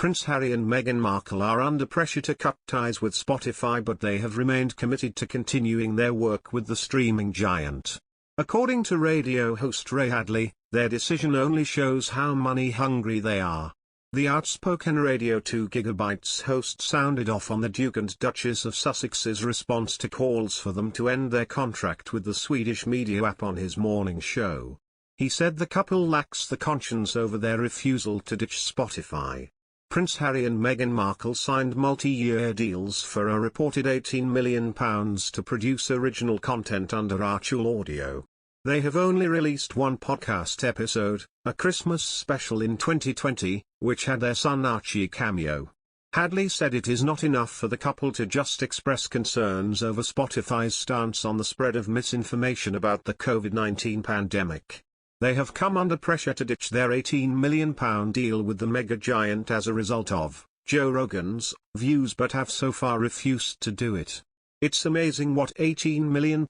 Prince Harry and Meghan Markle are under pressure to cut ties with Spotify, but they have remained committed to continuing their work with the streaming giant. According to radio host Hadley, their decision only shows how money-hungry they are. The outspoken Radio 2 GB host sounded off on the Duke and Duchess of Sussex's response to calls for them to end their contract with the Swedish media app on his morning show. He said the couple lacks the conscience over their refusal to ditch Spotify. Prince Harry and Meghan Markle signed multi-year deals for a reported £18 million to produce original content under Archewell Audio. They have only released one podcast episode, a Christmas special in 2020, which had their son Archie cameo. Hadley said it is not enough for the couple to just express concerns over Spotify's stance on the spread of misinformation about the COVID-19 pandemic. They have come under pressure to ditch their £18 million deal with the mega giant as a result of Joe Rogan's views, but have so far refused to do it. It's amazing what £18 million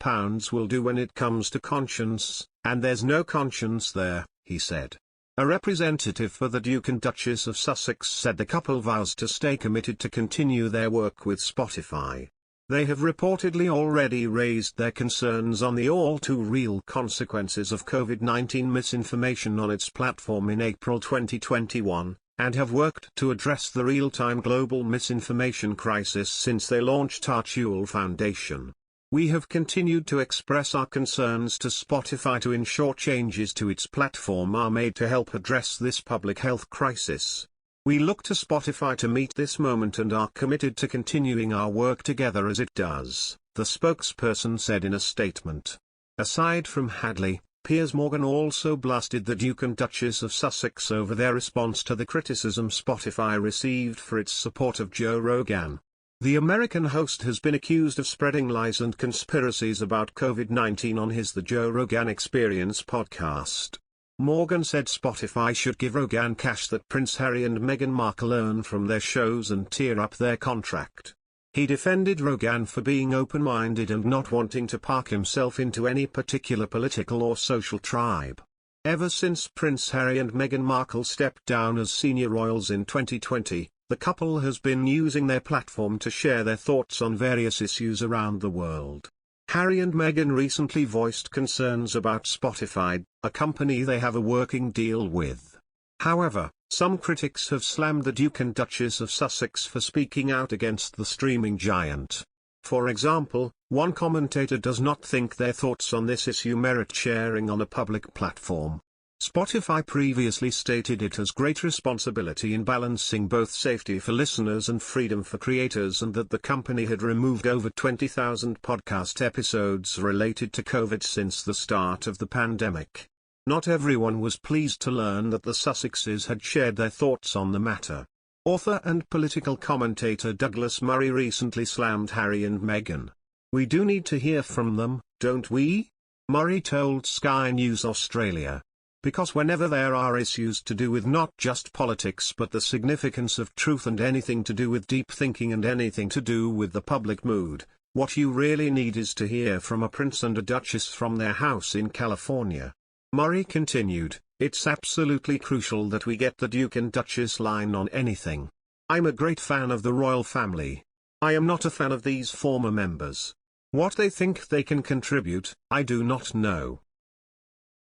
will do when it comes to conscience, and there's no conscience there, he said. A representative for the Duke and Duchess of Sussex said the couple vows to stay committed to continue their work with Spotify. They have reportedly already raised their concerns on the all-too-real consequences of COVID-19 misinformation on its platform in April 2021, and have worked to address the real-time global misinformation crisis since they launched Archewell Foundation. We have continued to express our concerns to Spotify to ensure changes to its platform are made to help address this public health crisis. We look to Spotify to meet this moment and are committed to continuing our work together as it does, the spokesperson said in a statement. Aside from Hadley, Piers Morgan also blasted the Duke and Duchess of Sussex over their response to the criticism Spotify received for its support of Joe Rogan. The American host has been accused of spreading lies and conspiracies about COVID-19 on his The Joe Rogan Experience podcast. Morgan said Spotify should give Rogan cash that Prince Harry and Meghan Markle earn from their shows and tear up their contract. He defended Rogan for being open-minded and not wanting to park himself into any particular political or social tribe. Ever since Prince Harry and Meghan Markle stepped down as senior royals in 2020, the couple has been using their platform to share their thoughts on various issues around the world. Harry and Meghan recently voiced concerns about Spotify, a company they have a working deal with. However, some critics have slammed the Duke and Duchess of Sussex for speaking out against the streaming giant. For example, one commentator does not think their thoughts on this issue merit sharing on a public platform. Spotify previously stated it has great responsibility in balancing both safety for listeners and freedom for creators, and that the company had removed over 20,000 podcast episodes related to COVID since the start of the pandemic. Not everyone was pleased to learn that the Sussexes had shared their thoughts on the matter. Author and political commentator Douglas Murray recently slammed Harry and Meghan. "We do need to hear from them, don't we?" Murray told Sky News Australia. "Because whenever there are issues to do with not just politics but the significance of truth and anything to do with deep thinking and anything to do with the public mood, what you really need is to hear from a prince and a duchess from their house in California." Murray continued, "It's absolutely crucial that we get the Duke and Duchess line on anything. I'm a great fan of the royal family. I am not a fan of these former members. What they think they can contribute, I do not know.